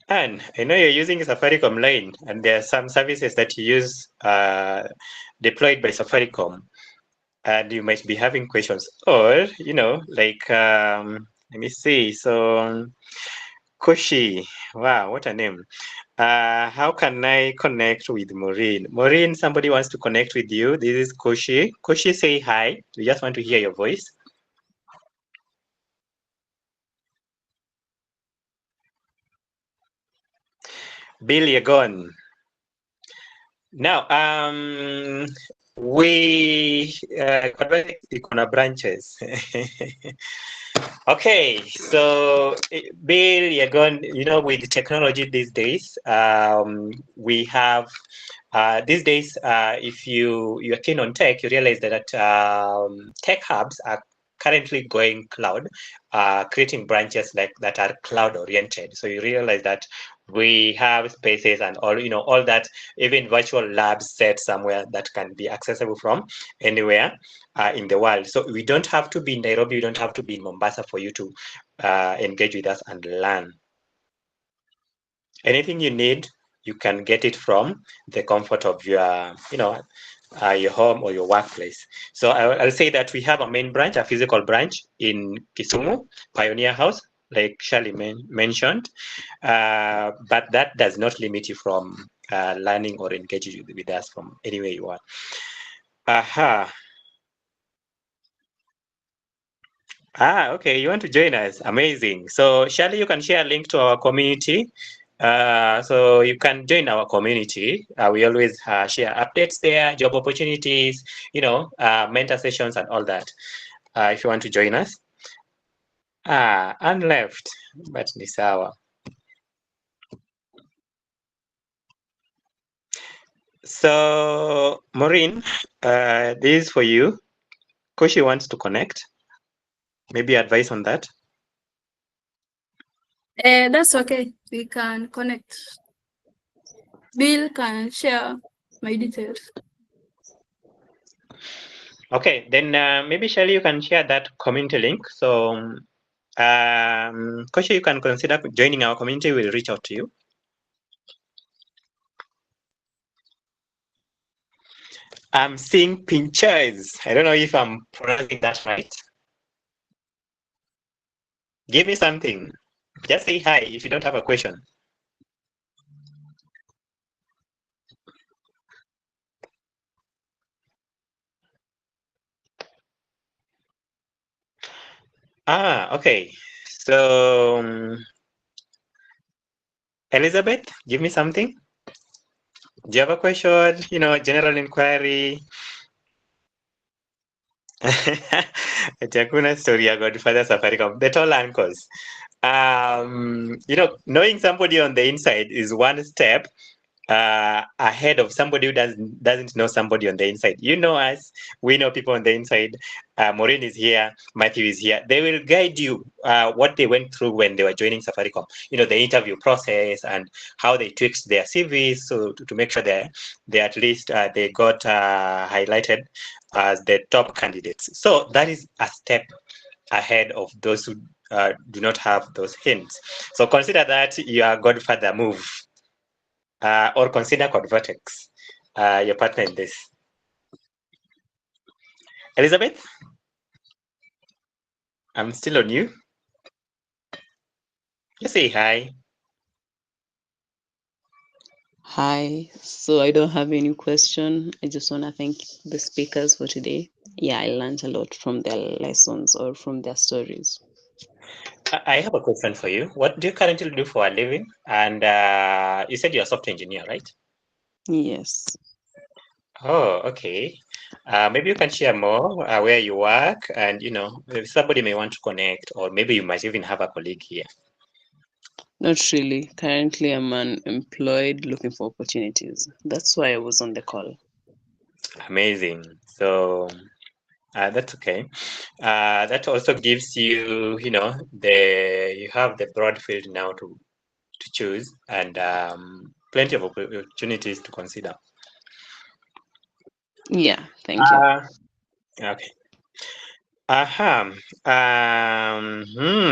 And I know you're using a Safaricom line, and there are some services that you use deployed by Safaricom, and you might be having questions. Or, let me see. So, Koshi, wow, what a name. How can I connect with Maureen? Maureen, somebody wants to connect with you. This is Koshi. Koshi, say hi. We just want to hear your voice. Bill, you're gone. Now, we Codevertex branches. Okay, so Bill, you're going. With technology these days, we have these days. If you're keen on tech, you realize that tech hubs are currently going cloud, creating branches like that are cloud oriented. So you realize that we have spaces and all that, even virtual labs set somewhere that can be accessible from anywhere in the world. So we don't have to be in Nairobi, we don't have to be in Mombasa for you to engage with us and learn. Anything you need, you can get it from the comfort of your home or your workplace. So I'll say that we have a main branch, a physical branch in Kisumu, Pioneer House, like Shirley mentioned, but that does not limit you from learning or engaging with us from anywhere you are. Okay, you want to join us? Amazing. So Shirley, you can share a link to our community. So you can join our community. We always share updates there, job opportunities, mentor sessions and all that. If you want to join us. And left, but ni sawa. So Maureen, this is for you. Koshi wants to connect. Maybe advice on that?
That's okay. We can connect. Bill can share my details.
Okay, then maybe Shirley, you can share that community link. So Koshi, you can consider joining our community. We'll reach out to you. I'm seeing pinchers. I don't know if I'm pronouncing that right. Give me something. Just say hi if you don't have a question. Okay. So Elizabeth, give me something. Do you have a question? General inquiry. Hakuna story ya Godfather Safaricom. The tall uncles. Knowing somebody on the inside is one step ahead of somebody who doesn't know somebody on the inside. You know us, we know people on the inside. Maureen is here, Matthew is here. They will guide you what they went through when they were joining Safaricom. The interview process and how they tweaked their CVs, so to make sure they at least they got highlighted as the top candidates. So that is a step ahead of those who do not have those hints. So consider that your godfather move. Or consider Codevertex, your partner in this. Elizabeth, I'm still on you. Just say hi.
Hi. So I don't have any question. I just want to thank the speakers for today. Yeah, I learned a lot from their lessons or from their stories.
I have a question for you. What do you currently do for a living? And you said you're a software engineer, right?
Yes.
Oh, okay. Maybe you can share more where you work, and if somebody may want to connect, or maybe you might even have a colleague here.
Not really. Currently, I'm unemployed looking for opportunities. That's why I was on the call.
Amazing. So that's okay. That also gives you, you have the broad field now to choose, and plenty of opportunities to consider.
Yeah, thank you.
Okay.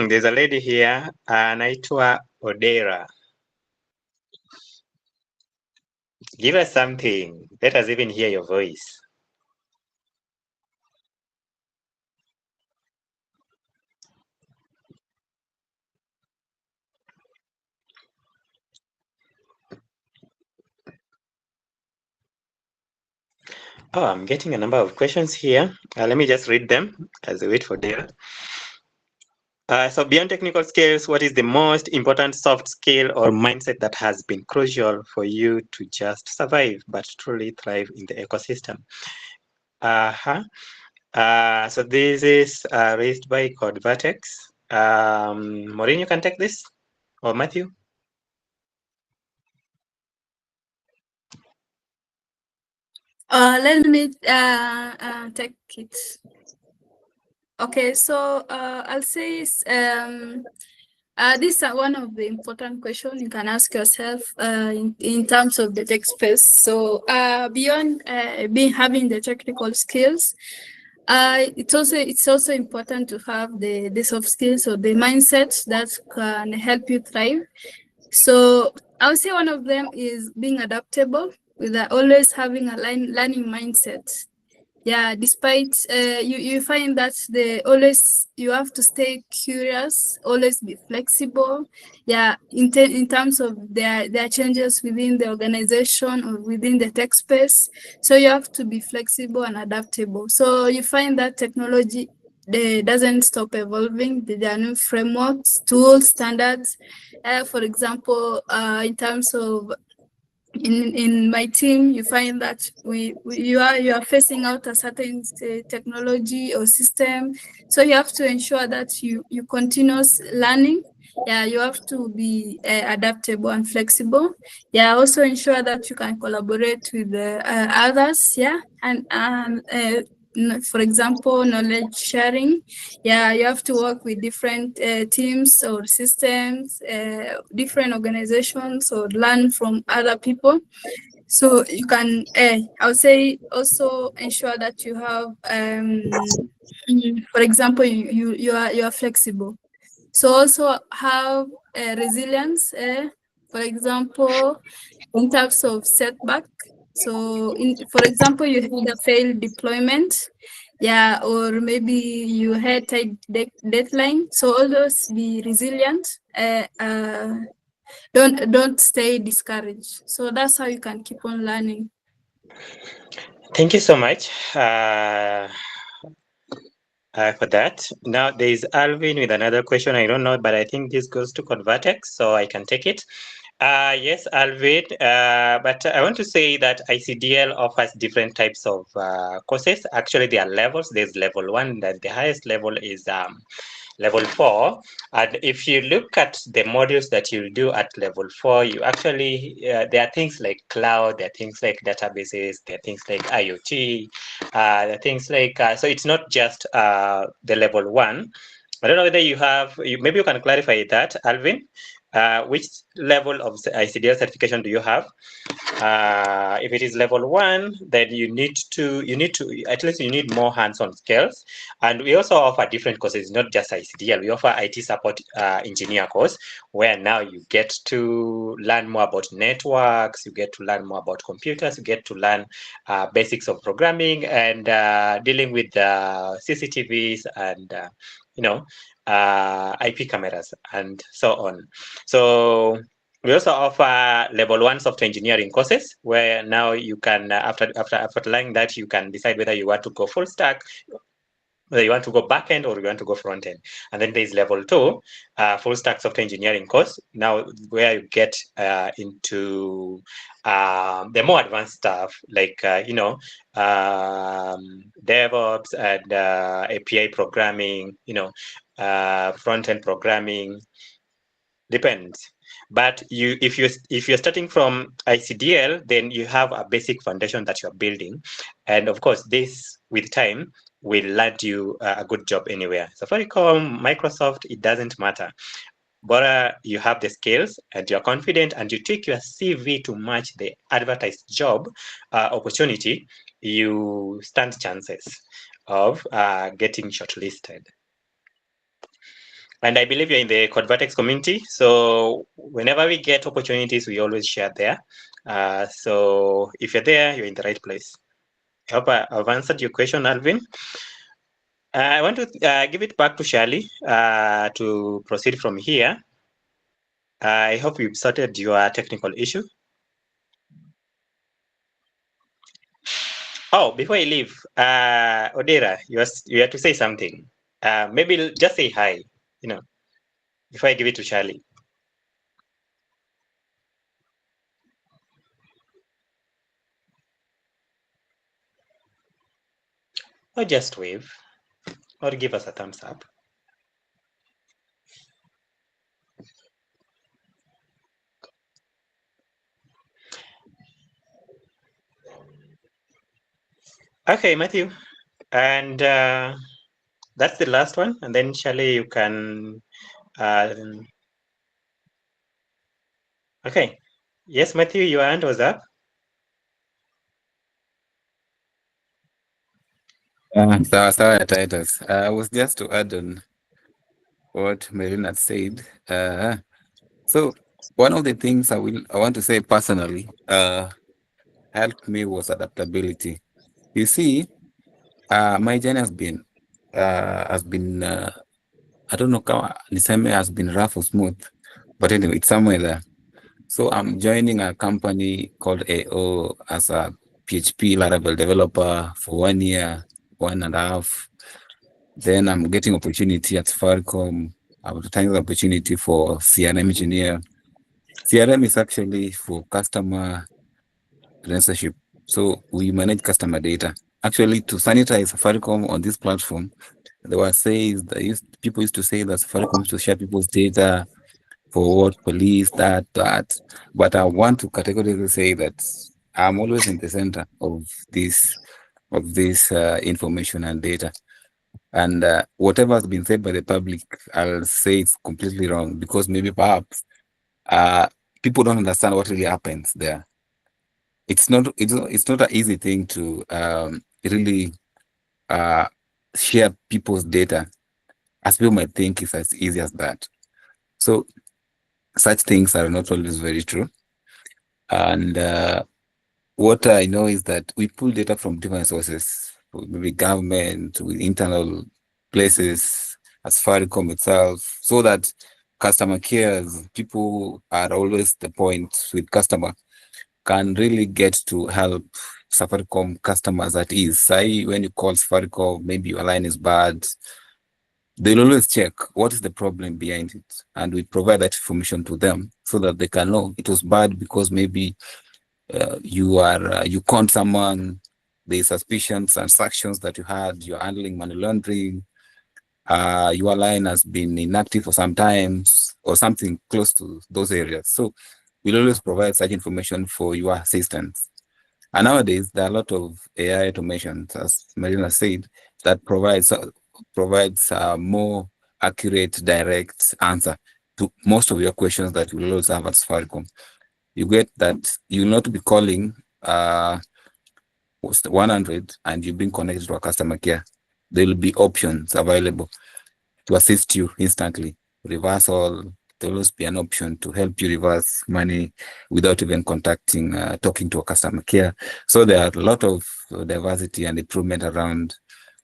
There's a lady here anaitwa Odera. Give us something. Let us even hear your voice. Oh, I'm getting a number of questions here. Let me just read them as I wait for Dara. So beyond technical skills, what is the most important soft skill or mindset that has been crucial for you to just survive but truly thrive in the ecosystem? So this is raised by Codevertex. Maureen, you can take this, or Matthew?
Let me take it. Okay, so I'll say this is one of the important questions you can ask yourself in terms of the tech space. So beyond having the technical skills, it's also important to have the soft skills or the mindset that can help you thrive. So I would say one of them is being adaptable with always having a learning mindset. Yeah, despite you find that you have to stay curious, always be flexible. Yeah, in terms of their changes within the organization or within the tech space. So you have to be flexible and adaptable. So you find that technology doesn't stop evolving. There are new frameworks, tools, standards. For example, in terms of in my team, you find that you are facing out a certain technology or system, so you have to ensure that you continuous learning. Yeah, you have to be adaptable and flexible. Yeah, also ensure that you can collaborate with others. Yeah, and for example, knowledge sharing. Yeah, you have to work with different teams or systems, different organizations, or learn from other people. So you can, I would say, also ensure that you have, for example, you are flexible. So also have resilience. For example, in terms of setback. So, for example, you had a failed deployment, yeah, or maybe you had tight deadline. So always be resilient. Don't stay discouraged. So that's how you can keep on learning.
Thank you so much for that. Now there is Alvin with another question. I don't know, but I think this goes to Codevertex, so I can take it. Yes, Alvin, but I want to say that ICDL offers different types of courses. Actually, there are levels. There's level 1, that the highest level is level 4. And if you look at the modules that you do at level 4, you actually, there are things like cloud, there are things like databases, there are things like IoT, there are things like, so it's not just the level 1. I don't know whether you have, maybe you can clarify that, Alvin. Which level of ICDL certification do you have? If it is level 1, then you need to at least you need more hands-on skills. And we also offer different courses, not just ICDL. We offer IT support engineer course, where now you get to learn more about networks, you get to learn more about computers, you get to learn basics of programming and dealing with CCTVs and IP cameras and so on. So we also offer level 1 software engineering courses, where now you can, after learning that, you can decide whether you want to go full stack whether you want to go back end or you want to go front end. And then there's level 2, full stack software engineering course. Now, where you get into the more advanced stuff, like DevOps and API programming, front end programming. Depends. But if you're starting from ICDL, then you have a basic foundation that you're building, and of course, this with time will land you a good job anywhere. Safaricom, Microsoft, it doesn't matter. But you have the skills and you're confident, and you take your CV to match the advertised job opportunity, you stand chances of getting shortlisted. And I believe you're in the Codevertex community. So whenever we get opportunities, we always share there. So if you're there, you're in the right place. I hope I've answered your question, Alvin. I want to give it back to Shirley to proceed from here. I hope you've sorted your technical issue. Oh, before I leave, Odera, you have to say something. Maybe just say hi, before I give it to Shirley. Or just wave, or give us a thumbs up. Okay, Matthew. And that's the last one. And then, Shirley, you can... okay. Yes, Matthew, your hand was up.
Sorry, Titus. I was just to add on what Mauryn had said. So one of the things I want to say personally helped me was adaptability. You see, my journey has been I don't know how Niseme has been rough or smooth, but anyway, it's somewhere there. So I'm joining a company called AO as a PHP Laravel developer for 1 year, 1.5. Then I'm getting opportunity at Safaricom. I'm taking the opportunity for CRM engineer. CRM is actually for customer relationship. So we manage customer data. Actually, to sanitize Safaricom on this platform, there were people used to say that Safaricom used to share people's data for what, police, that. But I want to categorically say that I'm always in the center of this information and data. And whatever has been said by the public, I'll say it's completely wrong, because maybe perhaps people don't understand what really happens there. It's not an easy thing to really share people's data, as people might think it's as easy as that. So such things are not always very true. And what I know is that we pull data from different sources, maybe government, with internal places, as Safaricom itself, so that customer cares, people are always the point with customer, can really get to help Safaricom customers at ease. Say when you call Safaricom, maybe your line is bad, they'll always check what is the problem behind it, and we provide that information to them so that they can know it was bad because maybe you conned someone, the suspicions, transactions that you had, you're handling money laundering, your line has been inactive for some times, or something close to those areas. So we'll always provide such information for your assistance. And nowadays, there are a lot of AI automations, as Marina said, that provides a more accurate, direct answer to most of your questions that you will always have at Safaricom. You get that you'll not be calling 100 and you've been connected to a customer care. There will be options available to assist you instantly. Reversal, there will always be an option to help you reverse money without even talking to a customer care. So there are a lot of diversity and improvement around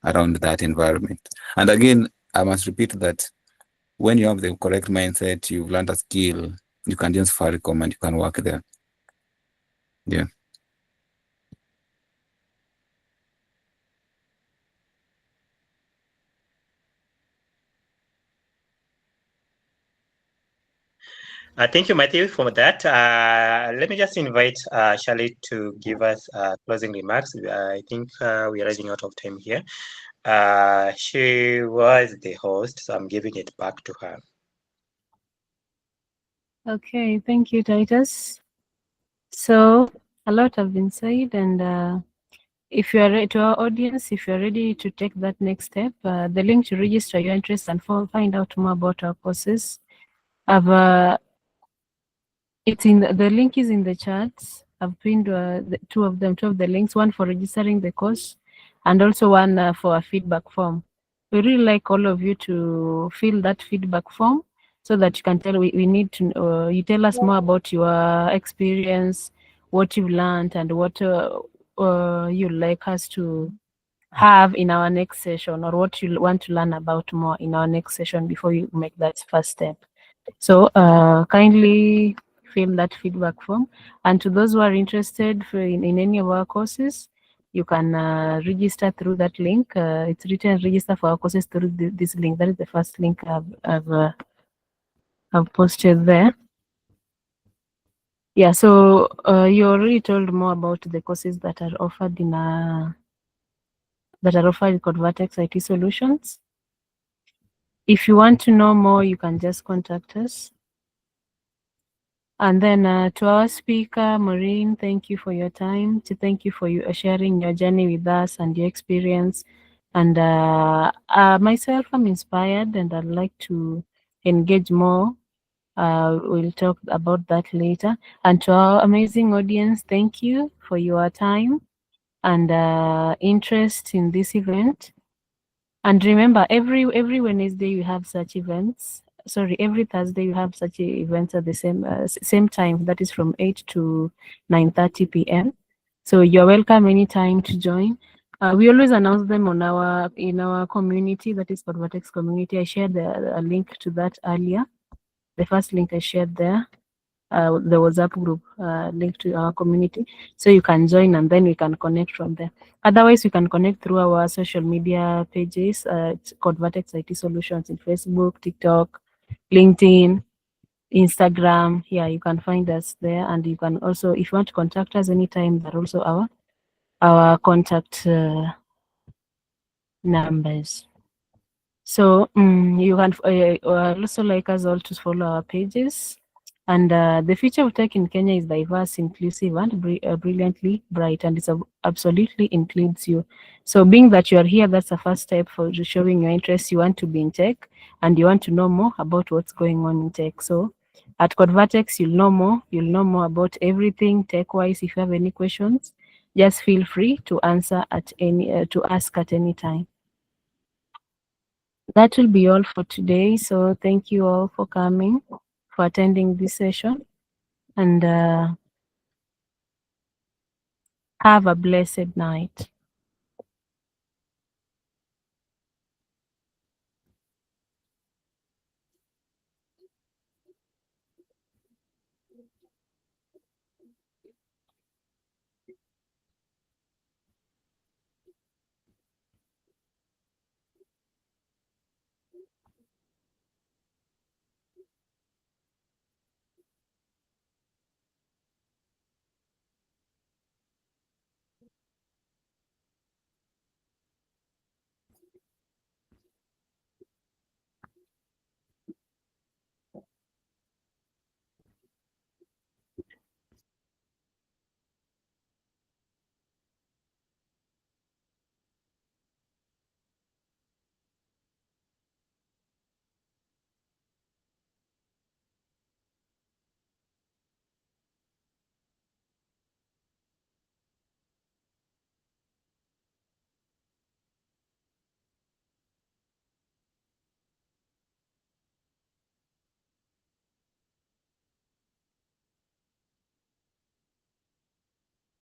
that environment. And again, I must repeat that when you have the correct mindset, you've learned a skill, you can just Safaricom and you can work there. Yeah.
Thank you, Matthew, for that. Let me just invite Charlotte to give us closing remarks. I think we are running out of time here. She was the host, so I'm giving it back to her.
Okay, thank you, Titus. So a lot have been said, and if you are ready, to our audience, if you're ready to take that next step, the link to register your interest and find out more about our courses, it's in the link is in the charts. I've pinned two of the links, one for registering the course and also one for a feedback form. We really like all of you to fill that feedback form so that you can tell, we need to, you tell us more about your experience, what you've learned, and what you'd like us to have in our next session, or what you want to learn about more in our next session before you make that first step. So kindly fill that feedback form. And to those who are interested in any of our courses, you can register through that link. It's written register for our courses through this link. That is the first link I've posted there. Yeah, so you already told more about the courses that are offered in Codevertex IT Solutions. If you want to know more, you can just contact us. And then to our speaker, Maureen, thank you for your time. Thank you for sharing your journey with us and your experience. And myself, I'm inspired and I'd like to engage more. We'll talk about that later. And to our amazing audience, thank you for your time and interest in this event. And remember, every Wednesday you have such events. Sorry, every Thursday you have such events at the same time. That is from 8 to 9:30 p.m. So you're welcome anytime to join. We always announce them in our community, that is Codevertex community. I shared a link to that earlier. The first link I shared there. The WhatsApp group link to our community, so you can join and then we can connect from there. Otherwise, you can connect through our social media pages. It's Codevertex IT Solutions in Facebook, TikTok, LinkedIn, Instagram. Yeah, you can find us there, and you can also, if you want to contact us anytime, that also our contact numbers. So you can also like us all to follow our pages. And the future of tech in Kenya is diverse, inclusive, and brilliantly bright, and it absolutely includes you. So being that you are here, that's the first step for showing your interest. You want to be in tech, and you want to know more about what's going on in tech. So at Codevertex, you'll know more. You'll know more about everything tech-wise. If you have any questions, just feel free to answer to ask at any time. That will be all for today. So thank you all for coming, for attending this session, and have a blessed night.